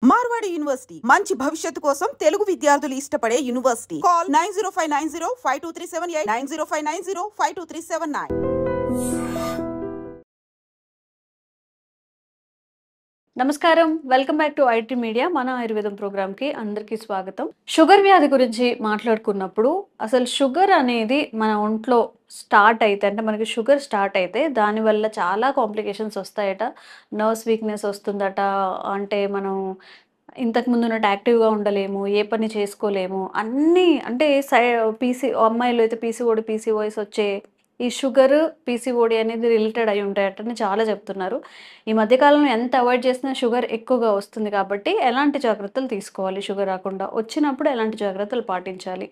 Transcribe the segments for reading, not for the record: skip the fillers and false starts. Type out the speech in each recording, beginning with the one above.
Marwadi university మంచి భవిష్యత్తు కోసం తెలుగు విద్యార్థులు ఇష్టపడే యూనివర్సిటీ. కాల్ 9059052378 9059052379. నమస్కారం, welcome back to IT media. మన ఆయుర్వేదం ప్రోగ్రామ్కి అందరికీ స్వాగతం. షుగర్ వ్యాధి గురించి మాట్లాడుకున్నప్పుడు అసలు షుగర్ అనేది మన ఒంట్లో స్టార్ట్ అయితే, అంటే మనకి షుగర్ స్టార్ట్ అయితే దానివల్ల చాలా కాంప్లికేషన్స్ వస్తాయట. నర్వ్స్ వీక్నెస్ వస్తుందట. అంటే మనం ఇంతకు ముందు ఉన్నట్టు యాక్టివ్గా ఉండలేము, ఏ పని చేసుకోలేము, అన్నీ అంటే అమ్మాయిలు అయితే పీసీఓఎస్ వచ్చే ఈ షుగర్ పీసీఓడి అనేది రిలేటెడ్ అయి ఉంటాయట అని చాలా చెప్తున్నారు. ఈ మధ్యకాలంలో ఎంత అవాయిడ్ చేసినా షుగర్ ఎక్కువగా వస్తుంది కాబట్టి ఎలాంటి జాగ్రత్తలు తీసుకోవాలి, షుగర్ రాకుండా వచ్చినప్పుడు ఎలాంటి జాగ్రత్తలు పాటించాలి,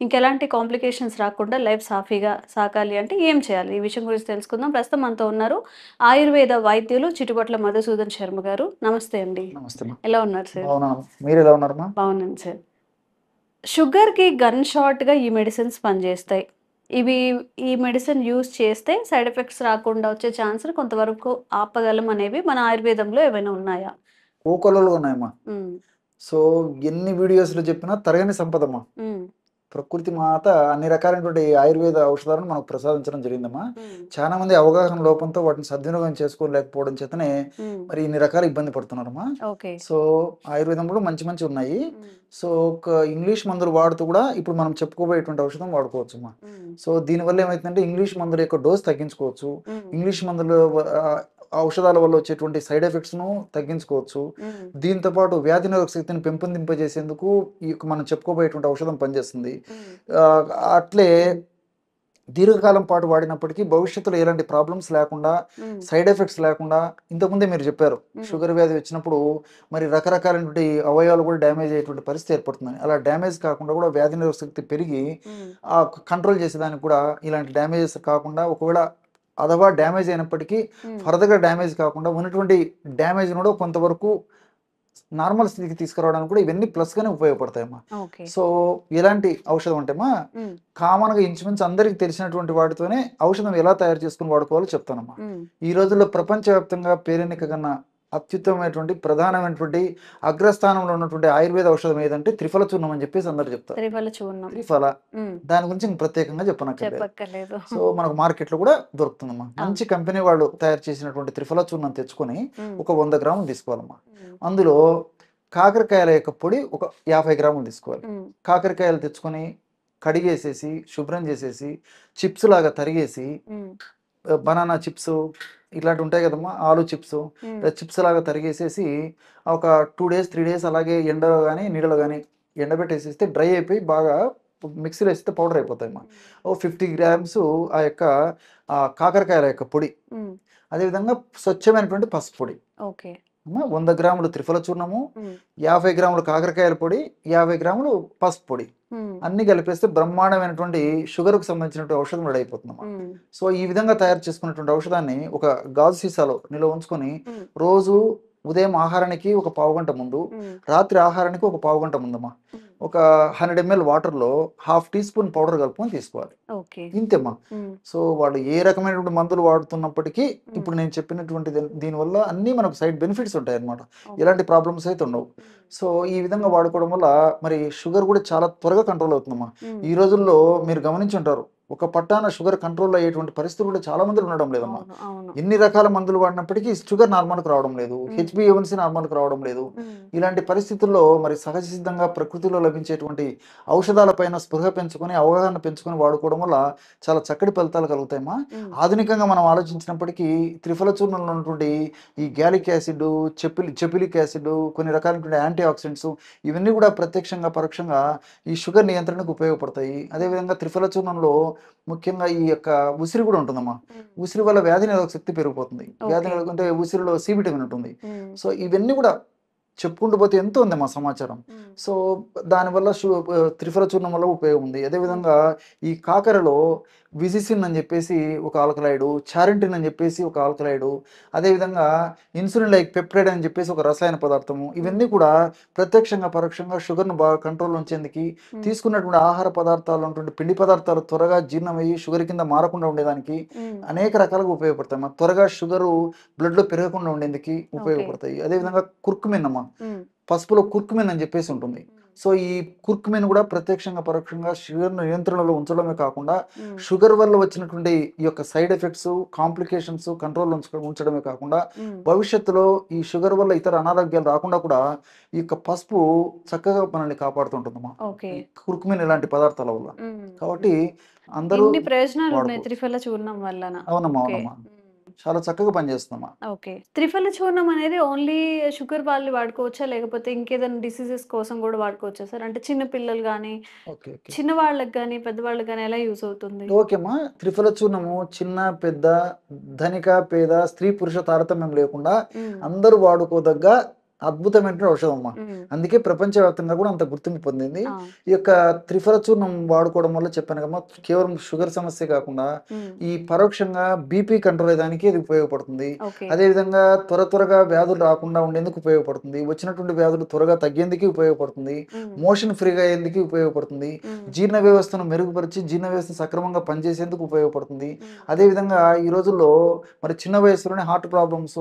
ఇంకెలాంటి కాంప్లికేషన్స్ రాకుండా లైఫ్ సాఫీగా సాగాలి అంటే ఏం చేయాలి, ఈ విషయం గురించి తెలుసుకుందాం. ప్రస్తుతం మనతో ఉన్నారు ఆయుర్వేద వైద్యులు చిటిపట్ల మధుసూదన్ శర్మ గారు. నమస్తే అండి. నమస్తే. ఎలా ఉన్నారు సార్? మీరు ఎలా ఉన్నారు? బాగున్నాను సార్. షుగర్కి గన్ షాట్గా ఈ మెడిసిన్స్ పనిచేస్తాయి. ఈ మెడిసిన్ యూజ్ చేస్తే సైడ్ ఎఫెక్ట్స్ రాకుండా వచ్చే ఛాన్స్ కొంతవరకు ఆపగలం అనేవి మన ఆయుర్వేదంలో ఏమైనా ఉన్నాయా? కోకొల్లలు ఉన్నాయమ్మా. సో ఎన్ని వీడియోస్లో చెప్పినా తరగని సంపదమ్మా. ప్రకృతి మాత అన్ని రకాలైనటువంటి ఆయుర్వేద ఔషధాలను మనకు ప్రసాదించడం జరిగిందమ్మా. చాలా మంది అవగాహన లోపంతో వాటిని సద్వినియోగం చేసుకోలేకపోవడం చేతనే మరి ఇన్ని రకాల ఇబ్బంది పడుతున్నారమ్మా. సో ఆయుర్వేదంలో మంచి మంచి ఉన్నాయి. సో ఒక ఇంగ్లీష్ మందులు వాడుతూ కూడా ఇప్పుడు మనం చెప్పుకోబోయేటువంటి ఔషధం వాడుకోవచ్చు అమ్మా. సో దీనివల్ల ఏమైతుందంటే ఇంగ్లీష్ మందుల యొక్క డోస్ తగ్గించుకోవచ్చు. ఇంగ్లీష్ మందులు ఔషధాల వల్ల వచ్చేటువంటి సైడ్ ఎఫెక్ట్స్ను తగ్గించుకోవచ్చు. దీంతో పాటు వ్యాధి నిరోధక శక్తిని పెంపొందింపజేసేందుకు ఈ మనం చెప్పుకోబోయేటువంటి ఔషధం పనిచేస్తుంది. అట్లే దీర్ఘకాలం పాటు వాడినప్పటికీ భవిష్యత్తులో ఎలాంటి ప్రాబ్లమ్స్ లేకుండా, సైడ్ ఎఫెక్ట్స్ లేకుండా, ఇంతకుముందే మీరు చెప్పారు షుగర్ వ్యాధి వచ్చినప్పుడు మరి రకరకాలైనటువంటి అవయవాలు కూడా డ్యామేజ్ అయ్యేటువంటి పరిస్థితి ఏర్పడుతుంది. అలా డ్యామేజ్ కాకుండా కూడా వ్యాధి నిరోధక శక్తి పెరిగి కంట్రోల్ చేసేదానికి కూడా ఇలాంటి డ్యామేజెస్ కాకుండా, ఒకవేళ అథవా డ్యామేజ్ అయినప్పటికీ ఫర్దర్గా డ్యామేజ్ కాకుండా ఉన్నటువంటి డ్యామేజ్ కూడా కొంతవరకు నార్మల్ స్థితికి తీసుకురావడానికి కూడా ఇవన్నీ ప్లస్గానే ఉపయోగపడతాయమ్మా. సో ఎలాంటి ఔషధం అంటేమా కామన్గా ఇంచుమించు అందరికి తెలిసినటువంటి వాటితోనే ఔషధం ఎలా తయారు చేసుకుని వాడుకోవాలో చెప్తానమ్మా. ఈ రోజుల్లో ప్రపంచవ్యాప్తంగా పేరెన్నిక కన్నా అత్యుత్తమైనటువంటి ప్రధానమైనటువంటి అగ్రస్థానంలో ఉన్నటువంటి ఆయుర్వేద ఔషధం ఏదంటే త్రిఫల చూర్ణం అని చెప్పేసి అందరు చెప్తారు. త్రిఫల దాని గురించి ప్రత్యేకంగా చెప్పనక్కర్లేదు. సో మనకు మార్కెట్లో కూడా దొరుకుతుందమ్మా. మంచి కంపెనీ వాళ్ళు తయారు చేసినటువంటి త్రిఫల చూర్ణం తెచ్చుకొని ఒక 100 గ్రాములు తీసుకోవాలమ్మా. అందులో కాకరకాయల యొక్క పొడి ఒక 50 గ్రాములు తీసుకోవాలి. కాకరకాయలు తెచ్చుకొని కడిగేసేసి శుభ్రం చేసేసి చిప్స్ లాగా తరిగేసి, బనానా చిప్స్ ఇట్లాంటి ఉంటాయి కదమ్మా, ఆలు చిప్స్ లాగా తరిగేసేసి ఒక 2 days 3 days అలాగే ఎండలో కానీ నీడలో కానీ ఎండబెట్టేసేస్తే డ్రై అయిపోయి బాగా మిక్సీలో వేస్తే పౌడర్ అయిపోతాయమ్మా. ఓ 50 grams ఆ యొక్క కాకరకాయల యొక్క పొడి, అదేవిధంగా స్వచ్ఛమైనటువంటి పసుపు పొడి, 100 గ్రాములు త్రిఫల చూర్ణము, 50 గ్రాములు కాకరకాయల పొడి, 50 గ్రాములు పసుపు పొడి అన్ని కలిపేస్తే బ్రహ్మాండమైనటువంటి షుగర్కు సంబంధించినటువంటి ఔషధం రెడీ అయిపోతుందమ్మా. సో ఈ విధంగా తయారు చేసుకున్నటువంటి ఔషధాన్ని ఒక గాజు సీసాలో నిల్వ ఉంచుకొని రోజు ఉదయం ఆహారానికి ఒక పావు గంట ముందు, రాత్రి ఆహారానికి ఒక పావు గంట ముందమ్మా ఒక 100 ml వాటర్లో 1/2 teaspoon పౌడర్ కలుపుకొని తీసుకోవాలి. ఇంతేమ్మా. సో వాళ్ళు ఏ రకమైనటువంటి మందులు వాడుతున్నప్పటికీ ఇప్పుడు నేను చెప్పినటువంటి దీనివల్ల అన్నీ మనకు సైడ్ బెనిఫిట్స్ ఉంటాయి అన్నమాట. ఎలాంటి ప్రాబ్లమ్స్ అయితే ఉండవు. సో ఈ విధంగా వాడుకోవడం వల్ల మరి షుగర్ కూడా చాలా త్వరగా కంట్రోల్ అవుతుందమ్మా. ఈ రోజుల్లో మీరు గమనించి ఉంటారు, ఒక పట్టాన షుగర్ కంట్రోల్ అయ్యేటువంటి పరిస్థితులు కూడా చాలా మంది ఉండడం లేదమ్మా. ఎన్ని రకాల మందులు వాడినప్పటికీ షుగర్ నార్మల్కి రావడం లేదు, HbA1c నార్మల్కి రావడం లేదు. ఇలాంటి పరిస్థితుల్లో మరి సహజ సిద్ధంగా ప్రకృతిలో లభించేటువంటి ఔషధాలపైన స్పృహ పెంచుకొని, అవగాహన పెంచుకొని వాడుకోవడం వల్ల చాలా చక్కటి ఫలితాలు కలుగుతాయమ్మా. ఆధునికంగా మనం ఆలోచించినప్పటికీ త్రిఫల చూర్ణంలో ఉన్నటువంటి ఈ గ్యాలిక్ యాసిడ్, చెపిలిక్ యాసిడ్, కొన్ని రకాలైనటువంటి యాంటీ ఆక్సిడెంట్స్ ఇవన్నీ కూడా ప్రత్యక్షంగా పరోక్షంగా ఈ షుగర్ నియంత్రణకు ఉపయోగపడతాయి. అదేవిధంగా త్రిఫల చూర్ణంలో ముఖ్యంగా ఈ యొక్క ఉసిరి కూడా ఉంటుందమ్మా. ఉసిరి వల్ల వ్యాధి నిరోధక శక్తి పెరిగిపోతుంది. వ్యాధి నిరోధక అంటే ఉసిరిలో C విటమిన్ ఉంటుంది. సో ఇవన్నీ కూడా చెప్పుకుంటూ పోతే ఎంతో ఉందమ్మా సమాచారం. సో దానివల్ల త్రిఫల చూర్ణం వల్ల ఉపయోగం ఉంది. అదేవిధంగా ఈ కాకరలో విజిసిన్ అని చెప్పేసి ఒక ఆల్కలైడు, చారింటిన్ అని చెప్పేసి ఒక ఆల్కలైడు, అదేవిధంగా ఇన్సులిన్ లైక్ పెప్టైడ్ అని చెప్పేసి ఒక రసాయన పదార్థము, ఇవన్నీ కూడా ప్రత్యక్షంగా పరోక్షంగా షుగర్ను బాగా కంట్రోల్ ఉంచేందుకు, తీసుకున్నటువంటి ఆహార పదార్థాలు ఉన్నటువంటి పిండి పదార్థాలు త్వరగా జీర్ణమయ్యి షుగర్ కింద మారకుండా ఉండేదానికి అనేక రకాలుగా ఉపయోగపడతాయి. త్వరగా షుగరు బ్లడ్లో పెరగకుండా ఉండేందుకు ఉపయోగపడతాయి. అదేవిధంగా కుర్కుమిన్ అమ్మ, ఉంటుందమ్మా. పసుపులో కుర్కుమిన్ అని చెప్పేసి ఉంటుంది. సో ఈ కుర్కుమిన్ కూడా ప్రత్యక్షంగా పరోక్షంగా షుగర్ నియంత్రణలో ఉంచడమే కాకుండా షుగర్ వల్ల వచ్చినటువంటి ఈ యొక్క సైడ్ ఎఫెక్ట్స్, కాంప్లికేషన్స్ కంట్రోల్ ఉంచడమే కాకుండా భవిష్యత్తులో ఈ షుగర్ వల్ల ఇతర అనారోగ్యాలు రాకుండా కూడా ఈ యొక్క పసుపు చక్కగా మనల్ని కాపాడుతుంటుందమ్మా, కుర్కుమిన్ ఇలాంటి పదార్థాల వల్ల. కాబట్టి అందరూ ప్రయోజనాలు ఉన్నాయి త్రిఫల చూర్ణం వల్ల. అవునమ్మా, అవునమ్మా, చాలా చక్కగా పనిచేస్తుందమ్మా. ఓకే, త్రిఫల చూర్ణం అనేది ఓన్లీ షుగర్ వాళ్ళు వాడుకోవచ్చా, లేకపోతే ఇంకేదైనా డిసీజెస్ కోసం కూడా వాడుకోవచ్చా సార్? అంటే చిన్న పిల్లలు కానీ, చిన్న వాళ్ళకి కానీ, పెద్దవాళ్ళకి కానీ ఎలా యూజ్ అవుతుంది? ఓకేమ్మా, త్రిఫల చూర్ణము చిన్న పెద్ద, ధనిక పేద, స్త్రీ పురుష తారతమ్యం లేకుండా అందరూ వాడుకోదగ్గ అద్భుతమైన ఔషధం అమ్మా. అందుకే ప్రపంచవ్యాప్తంగా కూడా అంత గుర్తింపు పొందింది. ఈ యొక్క త్రిఫల చూర్ణం వాడుకోవడం వల్ల చెప్పాను కమ్మా, కేవలం షుగర్ సమస్య కాకుండా ఈ పరోక్షంగా బీపీ కంట్రోల్ అయ్యడానికి ఇది ఉపయోగపడుతుంది. అదేవిధంగా త్వరగా వ్యాధులు రాకుండా ఉండేందుకు ఉపయోగపడుతుంది, వచ్చినటువంటి వ్యాధులు త్వరగా తగ్గేందుకు ఉపయోగపడుతుంది, మోషన్ ఫ్రీగా అయ్యేందుకు ఉపయోగపడుతుంది, జీర్ణ వ్యవస్థను మెరుగుపరిచి జీర్ణ వ్యవస్థ సక్రమంగా పనిచేసేందుకు ఉపయోగపడుతుంది. అదేవిధంగా ఈ రోజుల్లో మరి చిన్న వయసులోనే హార్ట్ ప్రాబ్లమ్స్,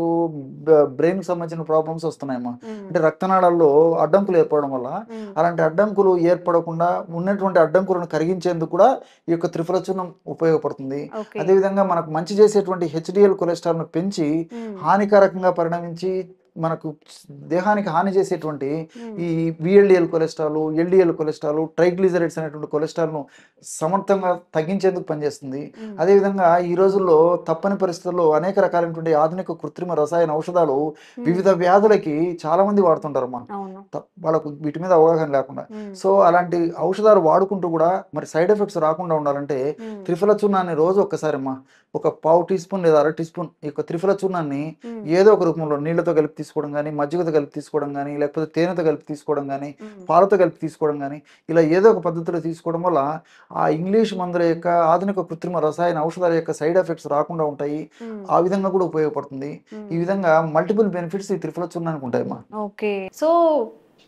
బ్రెయిన్ కి సంబంధించిన ప్రాబ్లమ్స్ వస్తున్నాయమ్మా. అంటే రక్తనాళాల్లో అడ్డంకులు ఏర్పడడం వల్ల అలాంటి అడ్డంకులు ఏర్పడకుండా ఉన్నటువంటి అడ్డంకులను కరిగించేందుకు కూడా ఈ యొక్క త్రిఫల చూర్ణం ఉపయోగపడుతుంది. అదేవిధంగా మనకు మంచి చేసేటువంటి HDL కొలెస్ట్రాల్ ను పెంచి హానికారకంగా పరిణమించి మనకు దేహానికి హాని చేసేటువంటి ఈ VLDL cholesterol, LDL cholesterol, triglycerides అనేటువంటి కొలెస్ట్రాల్ను సమర్థంగా తగ్గించేందుకు పనిచేస్తుంది. అదేవిధంగా ఈ రోజుల్లో తప్పని పరిస్థితుల్లో అనేక రకాలైనటువంటి ఆధునిక కృత్రిమ రసాయన ఔషధాలు వివిధ వ్యాధులకి చాలా మంది వాడుతుంటారమ్మా, వాళ్ళకు వీటి మీద అవగాహన లేకుండా. సో అలాంటి ఔషధాలు వాడుకుంటూ కూడా మరి సైడ్ ఎఫెక్ట్స్ రాకుండా ఉండాలంటే త్రిఫల చూర్ణాన్ని రోజు ఒక్కసారి అమ్మా ఒక పావు టీ స్పూన్ లేదా 1/2 టీ స్పూన్ ఈ యొక్క త్రిఫల చూర్ణాన్ని ఏదో ఒక రూపంలో నీళ్లతో కలిపి తీసుకోవడం కానీ, మజ్జిగతో కలిపి తీసుకోవడం కానీ, లేకపోతే తేనెతో కలిపి తీసుకోవడం కానీ, పాలతో కలిపి తీసుకోవడం కానీ, ఇలా ఏదో ఒక పద్ధతిలో తీసుకోవడం వల్ల ఆ ఇంగ్లీష్ మందుల యొక్క ఆధునిక కృత్రిమ రసాయన ఔషధాల యొక్క సైడ్ ఎఫెక్ట్స్ రాకుండా ఉంటాయి. ఆ విధంగా కూడా ఉపయోగపడుతుంది. ఈ విధంగా మల్టిపుల్ బెనిఫిట్స్ ఈ త్రిఫల చూర్ణానికి ఉంటాయమ్మా. ఓకే, సో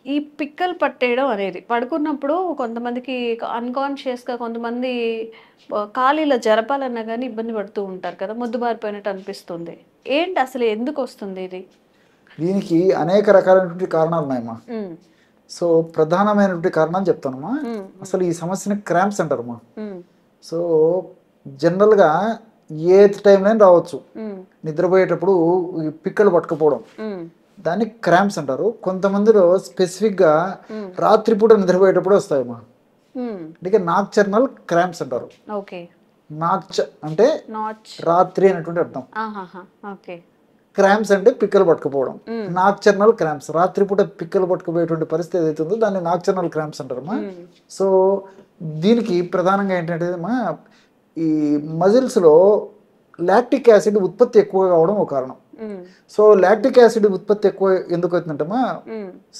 ఈ పిక్కలు పట్టేయడం అనేది పడుకున్నప్పుడు కొంతమందికి అన్కాన్షియస్గా కొంతమంది ఖాళీలో జరపాలన్నా కానీ ఇబ్బంది పడుతూ ఉంటారు కదా, మొద్దుబారిపోయినట్టు అనిపిస్తుంది. ఏంటి అసలు ఎందుకు వస్తుంది ఇది? దీనికి అనేక రకాలైనటువంటి కారణాలు ఉన్నాయమ్మా. సో ప్రధానమైనటువంటి కారణాలు చెప్తానమ్మా. అసలు ఈ సమస్యని క్రాంప్స్ అంటారమ్మా. సో జనరల్గా ఏ టైంలో రావచ్చు, నిద్రపోయేటప్పుడు పిక్కలు పట్టుకుపోవడం, దాన్ని క్రాంప్స్ అంటారు. కొంతమందిలో స్పెసిఫిక్గా రాత్రిపూట నిద్రపోయేటప్పుడు వస్తాయమ్మా, అంటే నాక్చర్నల్ క్రాంప్స్ అంటారు. అంటే రాత్రి అనేటువంటి అర్థం. క్రాంప్స్ అంటే పిక్కలు పట్టుకుపోవడం. నాక్చర్నల్ క్రాంప్స్, రాత్రిపూట పిక్కలు పట్టుకుపోయేటువంటి పరిస్థితి ఏదైతే ఉందో దాన్ని నాక్చర్నల్ క్రాంప్స్ అంటారమ్మా. సో దీనికి ప్రధానంగా ఏంటంటే ఈ మజిల్స్లో లాక్టిక్ యాసిడ్ ఉత్పత్తి ఎక్కువగా కావడం ఒక కారణం. సో లాక్టిక్ యాసిడ్ ఉత్పత్తి ఎక్కువ ఎందుకు అవుతుందంటమ్మా,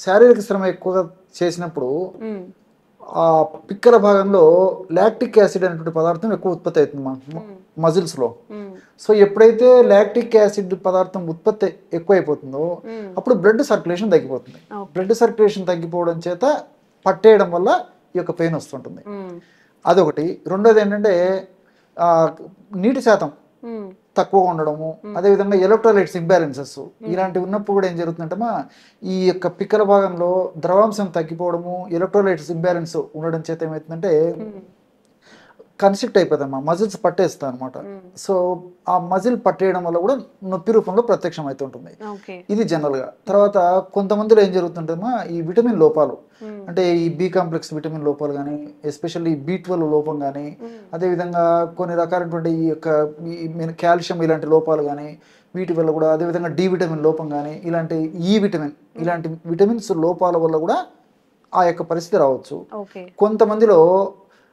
శారీరక శ్రమ ఎక్కువగా చేసినప్పుడు ఆ పిక్కల భాగంలో లాక్టిక్ యాసిడ్ అనేటువంటి పదార్థం ఎక్కువ ఉత్పత్తి అవుతుంది మజిల్స్ లో. సో ఎప్పుడైతే లాక్టిక్ యాసిడ్ పదార్థం ఉత్పత్తి ఎక్కువ అయిపోతుందో అప్పుడు బ్లడ్ సర్క్యులేషన్ తగ్గిపోతుంది. బ్లడ్ సర్క్యులేషన్ తగ్గిపోవడం చేత పట్టేయడం వల్ల ఈ యొక్క పెయిన్ వస్తుంటుంది. అదొకటి. రెండోది ఏంటంటే నీటి శాతం తక్కువగా ఉండడము, అదేవిధంగా ఎలక్ట్రోలైట్స్ ఇంబ్యాలెన్సెస్ ఇలాంటివి ఉన్నప్పుడు కూడా ఏం జరుగుతుందంటే ఈ యొక్క పిక్కల భాగంలో ద్రవాంశం తగ్గిపోవడము, ఎలక్ట్రోలైట్స్ ఇంబ్యాలెన్స్ ఉండడం చేత ఏమవుతుందంటే కన్స్ట్రిక్ట్ అయిపోతామా, మజిల్స్ పట్టేస్తాయి అనమాట. సో ఆ మజిల్ పట్టేయడం వల్ల కూడా నొప్పి రూపంలో ప్రత్యక్షం అవుతుంటుంది. ఇది జనరల్ గా. తర్వాత కొంతమందిలో ఏం జరుగుతుంటుందమ్మా, ఈ విటమిన్ లోపాలు, అంటే ఈ B కాంప్లెక్స్ విటమిన్ లోపాలు కానీ, ఎస్పెషల్లీ B12 లోపం కానీ, అదేవిధంగా కొన్ని రకాలైనటువంటి ఈ యొక్క కాల్షియం ఇలాంటి లోపాలు కానీ వీటి వల్ల కూడా, అదేవిధంగా D విటమిన్ లోపం కానీ, ఇలాంటి E విటమిన్ ఇలాంటి విటమిన్స్ లోపాల వల్ల కూడా ఆ యొక్క పరిస్థితి రావచ్చు. కొంతమందిలో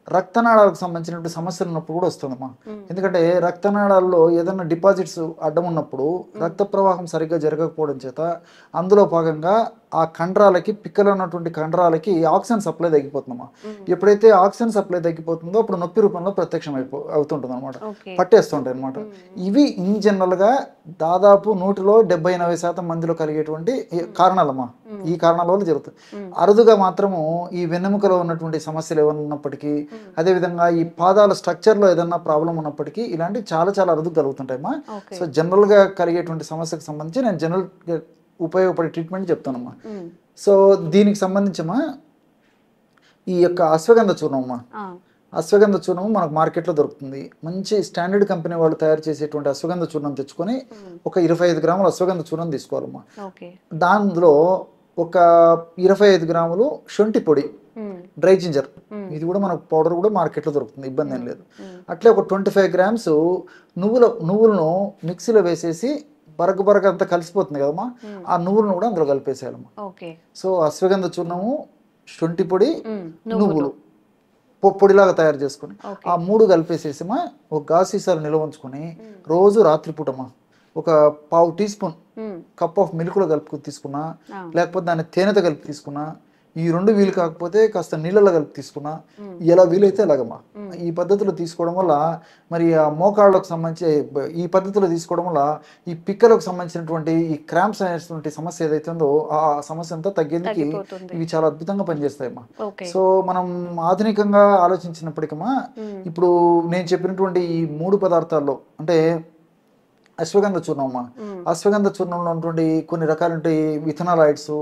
రక్తనాళాలకు సంబంధించినటువంటి సమస్యలు ఉన్నప్పుడు కూడా వస్తుందమ్మా. ఎందుకంటే రక్తనాళాల్లో ఏదైనా డిపాజిట్స్ అడ్డం ఉన్నప్పుడు రక్త ప్రవాహం సరిగ్గా జరగకపోవడం చేత అందులో భాగంగా ఆ కండరాలకి, పిక్కలో ఉన్నటువంటి కండరాలకి ఆక్సిజన్ సప్లై తగ్గిపోతుందమ్మా. ఎప్పుడైతే ఆక్సిజన్ సప్లై తగ్గిపోతుందో అప్పుడు నొప్పి రూపంలో ప్రత్యక్షం అవుతుంటుంది అనమాట, పట్టేస్తుంటాయి అనమాట. ఇవి ఇన్ జనరల్ గా దాదాపు 100లో 70-90% మందిలో కలిగేటువంటి కారణాలమ్మా. ఈ కారణాల వల్ల జరుగుతుంది. అరుదుగా మాత్రము ఈ వెన్నెముకలో ఉన్నటువంటి సమస్యలు ఏమైనా ఉన్నప్పటికీ, అదేవిధంగా ఈ పాదాల స్ట్రక్చర్ లో ఏదన్నా ప్రాబ్లం ఉన్నప్పటికీ ఇలాంటి చాలా చాలా అరుదుగా కలుగుతుంటాయమ్మా. సో జనరల్ గా కలిగేటువంటి సమస్యకు సంబంధించి నేను జనరల్ ఉపయోగపడే ట్రీట్మెంట్ చెప్తానమ్మా. సో దీనికి సంబంధించమ్మా ఈ యొక్క అశ్వగంధ చూర్ణం అమ్మా. అశ్వగంధ చూర్ణం మనకు మార్కెట్లో దొరుకుతుంది. మంచి స్టాండర్డ్ కంపెనీ వాళ్ళు తయారు చేసేటువంటి అశ్వగంధ చూర్ణం తెచ్చుకొని ఒక 25 గ్రాముల అశ్వగంధ చూర్ణం తీసుకోవాలమ్మా. దానిలో ఒక 25 గ్రాములు శొంఠి పొడి, డ్రై జింజర్, ఇది కూడా మనకు పౌడర్ కూడా మార్కెట్లో దొరుకుతుంది, ఇబ్బంది ఏం లేదు. అట్లే ఒక 25 గ్రామ్స్ నువ్వులను మిక్సీలో వేసేసి బరగ అంతా కలిసిపోతుంది కదమ్మా, ఆ నువ్వులను కూడా అందులో కలిపేసేయాలమ్మా. సో అశ్వగంధ చూర్ణము, శొంఠి పొడి, నువ్వులు పొడిలాగా తయారు చేసుకుని ఆ 3 కలిపేసేసిమా ఒక గాజు సీసాలు నిల్వ ఉంచుకొని రోజు రాత్రిపూటమ్మా ఒక పావు టీ స్పూన్ కప్ ఆఫ్ మిల్క్లో కలుపుకొని తీసుకున్నా, లేకపోతే దాన్ని తేనెతో కలిపి తీసుకున్నా, ఈ 2 వీలు కాకపోతే కాస్త నీళ్ళలో కలిపి తీసుకున్నా, ఎలా వీలైతే అలాగమ్మా. ఈ పద్ధతిలో తీసుకోవడం వల్ల మరి ఆ మోకాళ్ళకు సంబంధించి ఈ పద్ధతిలో తీసుకోవడం వల్ల ఈ పిక్కలకు సంబంధించినటువంటి ఈ క్రాంప్స్ అనేటువంటి సమస్య ఏదైతే ఉందో ఆ సమస్య అంతా తగ్గేందుకు ఇవి చాలా అద్భుతంగా పనిచేస్తాయమ్మా. సో మనం ఆధునికంగా ఆలోచించినప్పటికమ్మా ఇప్పుడు నేను చెప్పినటువంటి ఈ 3 పదార్థాల్లో అంటే అశ్వగంధ చూర్ణం అమ్మా, అశ్వగంధ చూర్ణంలో ఉన్నటువంటి కొన్ని రకాల విథనాలాయిడ్స్,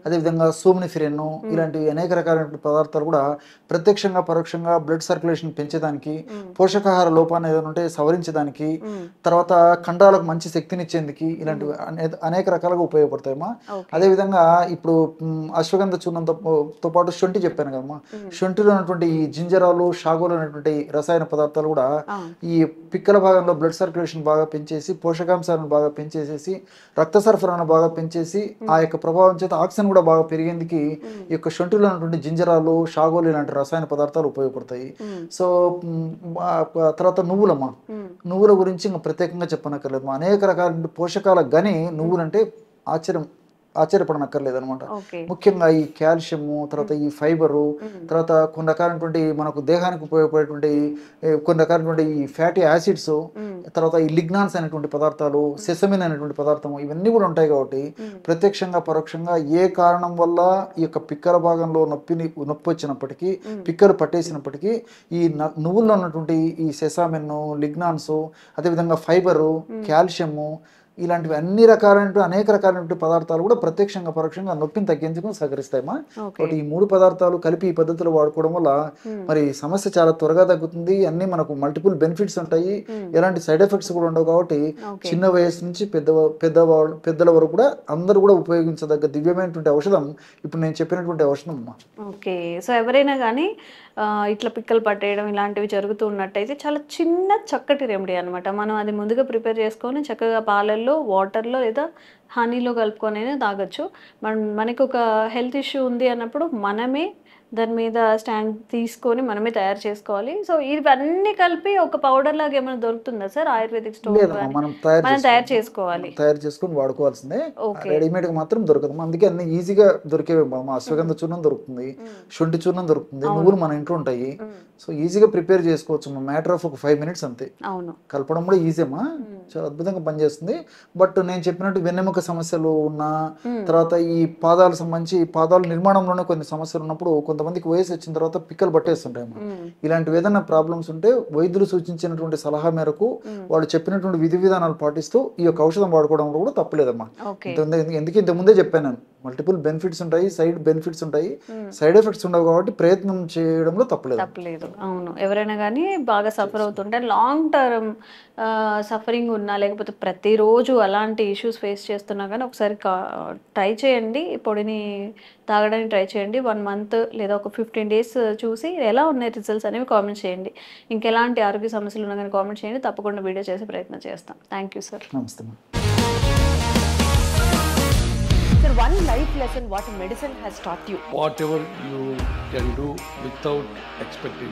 అదేవిధంగా సోమ్నిఫిరెన్, ఇలాంటి అనేక రకాలైన పదార్థాలు కూడా ప్రత్యక్షంగా పరోక్షంగా బ్లడ్ సర్క్యులేషన్ పెంచేదానికి, పోషకాహార లోపాన్ని ఏదైనా ఉంటే సవరించడానికి, తర్వాత కండరాలకు మంచి శక్తినిచ్చేందుకు ఇలాంటివి అనేక రకాలుగా ఉపయోగపడతాయమ్మా. అదేవిధంగా ఇప్పుడు అశ్వగంధ చూర్ణంతో పాటు శొంఠి చెప్పాను కదమ్మా, శొంఠిలో ఉన్నటువంటి ఈ జింజరాలు, షాగోలు అనేటువంటి రసాయన పదార్థాలు కూడా ఈ పిక్కల భాగంలో బ్లడ్ సర్క్యులేషన్ బాగా పెంచేసి, పోషకాంశాలను బాగా పెంచేసేసి, రక్త సరఫరాను బాగా పెంచేసి, ఆ యొక్క ప్రభావం చేత ఆక్సిజన్ కూడా బాగా పెరిగేందుకు ఈ యొక్క శొంఠిలో ఉన్నటువంటి జింజరాలు, షాగోలు ఇలాంటి రసాయన పదార్థాలు ఉపయోగపడతాయి. సో తర్వాత నువ్వులమ్మా, నువ్వుల గురించి ఇంకా ప్రత్యేకంగా చెప్పనక్కర్లేదు. అనేక రకాల పోషకాల గని నువ్వులంటే ఆశ్చర్యపడనక్కర్లేదు అనమాట. ముఖ్యంగా ఈ కాల్షియము, తర్వాత ఈ ఫైబరు, తర్వాత కొన్ని రకాలైనటువంటి మనకు దేహానికి ఉపయోగపడేటువంటి కొన్ని రకాలైనటువంటి ఈ ఫ్యాటీ యాసిడ్స్, తర్వాత ఈ లిగ్నాన్స్ అనేటువంటి పదార్థాలు, సెసమిన్ అనేటువంటి పదార్థము, ఇవన్నీ కూడా ఉంటాయి. కాబట్టి ప్రత్యక్షంగా పరోక్షంగా ఏ కారణం వల్ల ఈ యొక్క పిక్కల భాగంలో నొప్పి వచ్చినప్పటికీ, పిక్కలు పట్టేసినప్పటికీ ఈ నువ్వుల్లో ఉన్నటువంటి ఈ సెసామిన్, లిగ్నాన్స్, అదేవిధంగా ఫైబరు, కాల్షియము, ఇలాంటివి అన్ని రకాలైన అనేక రకాలైన పదార్థాలు కూడా ప్రత్యక్షంగా పరోక్షంగా నొప్పిని తగ్గించుకు సహకరిస్తాయమ్మా. కాబట్టి ఈ 3 పదార్థాలు కలిపి ఈ పద్ధతిలో వాడుకోవడం వల్ల మరి సమస్య చాలా త్వరగా తగ్గుతుంది. అన్ని మనకు మల్టిపుల్ బెనిఫిట్స్ ఉంటాయి, ఎలాంటి సైడ్ ఎఫెక్ట్స్ కూడా ఉండవు. కాబట్టి చిన్న వయసు నుంచి పెద్దల వరకు కూడా అందరూ కూడా ఉపయోగించదగ్గ దివ్యమైనటువంటి ఔషధం ఇప్పుడు నేను చెప్పినటువంటి ఔషధం అమ్మా. ఓకే, సో ఎవరైనా కానీ ఇట్లా పిక్కలు పట్టేయడం ఇలాంటివి జరుగుతూ ఉన్నట్టయితే చాలా చిన్న చక్కటి రెమెడీ అనమాట. మనం అది ముందుగా ప్రిపేర్ చేసుకొని చక్కగా పాలల్లో, వాటర్లో లేదా హనీలో కలుపుకొని తాగొచ్చు. మనకి ఒక హెల్త్ ఇష్యూ ఉంది అన్నప్పుడు మనమే దాని మీద స్టాండ్ తీసుకొని మనమే తయారు చేసుకోవాలి. సో ఇవన్నీ కలిపి ఒక పౌడర్ లాగా ఏమైనా దొరుకుతుందా సార్ ఆయుర్వేదిక్ స్టోర్? మనం తయారు చేసుకోవాలి, తయారు చేసుకొని వాడుకోవాల్సిందే. రెడీమేడ్ గా మాత్రం దొరకదు. అందుకే అన్ని ఈజీగా దొరికేవి. అశ్వగంధ చూర్ణం దొరుకుతుంది, శొంఠి చూర్ణం దొరుకుతుంది, నువ్వులు మన ఇంట్లో ఉంటాయి. సో ఈజీగా ప్రిపేర్ చేసుకోవచ్చు. మ్యాటర్ ఆఫ్ ఒక 5 minutes అంతే. కలపడం కూడా ఈజీ అమ్మా, చాలా అద్భుతంగా పనిచేస్తుంది. బట్ నేను చెప్పినట్టు వెన్నెముక సమస్యలు ఉన్నా, తర్వాత ఈ పాదాలు సంబంధించి పాదాల నిర్మాణంలోనే కొన్ని సమస్యలు ఉన్నప్పుడు కొంతమందికి వయసు వచ్చిన తర్వాత పిక్కలు పట్టేస్తుంటాయమ్మా. ఇలాంటివి ఏదైనా ప్రాబ్లమ్స్ ఉంటే వైద్యులు సూచించినటువంటి సలహా మేరకు వాళ్ళు చెప్పినటువంటి విధి విధానాలు పాటిస్తూ ఈ యొక్క ఔషధం వాడుకోవడంలో కూడా తప్పలేదమ్మా. ఎందుకు ఇంతకుముందే చెప్పాను నేను, మల్టిపుల్ బెనిఫిట్స్ ఉంటాయి, సైడ్ బెనిఫిట్స్ ఉంటాయి, సైడ్ ఎఫెక్ట్స్ ఉండవు. కాబట్టి ప్రయత్నం చేయడంలో తప్పలేదు. అవును, ఎవరైనా కానీ బాగా సఫర్ అవుతుంటే లాంగ్ టర్మ్ సఫరింగ్ ఉన్నా, లేకపోతే ప్రతిరోజు అలాంటి ఇష్యూస్ ఫేస్ చేస్తున్నా కానీ ఒకసారి ట్రై చేయండి. పొడిని తాగడానికి ట్రై చేయండి. 1 month లేదా ఒక 15 days చూసి ఎలా ఉన్నాయి రిజల్ట్స్ అనేవి కామెంట్ చేయండి. ఇంకెలాంటి ఆరోగ్య సమస్యలు ఉన్నా కానీ కామెంట్ చేయండి. తప్పకుండా వీడియో చేసే ప్రయత్నం చేస్తాం. Thank you sir. నమస్తే. Sir, one life lesson what medicine has taught you. Whatever you can do without expecting.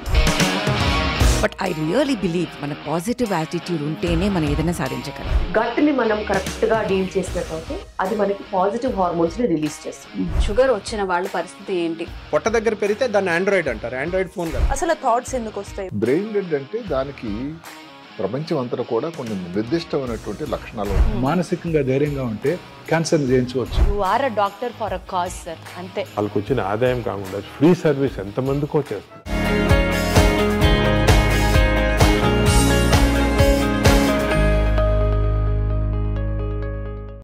But I really believe మన పాజిటివ్ యాటిట్యూడ్ ఉంటేనే మనం ఏదైనా సాధించగలం. గట్ ని మనం కరెక్ట్ గా డీల్ చేసినట్లయితే అది మనకి పాజిటివ్ హార్మోన్స్ ని రిలీజ్ చేస్తుంది. షుగర్ వచ్చిన వాళ్ళ పరిస్థితి ఏంటి? పొట్ట దగ్గర పెరిగితే దాన్ని ఆండ్రాయిడ్ అంటారు. ఆండ్రాయిడ్ ఫోన్ కదా. అసలు థాట్స్ ఎందుకు వస్తాయి? బ్రెయిన్ డెడ్ అంటే దానికి ప్రపంచం అంతా కూడా కొన్ని నిర్దిష్టమైనటువంటి లక్షణాలు. మానసికంగా ధైర్యంగా ఉంటే క్యాన్సర్ జయించవచ్చు. You are a doctor for a cause sir, అంతే. వాళ్ళకి వచ్చిన ఆదాయం కాకుండా ఫ్రీ సర్వీస్ ఎంతమందికో చేస్తారు.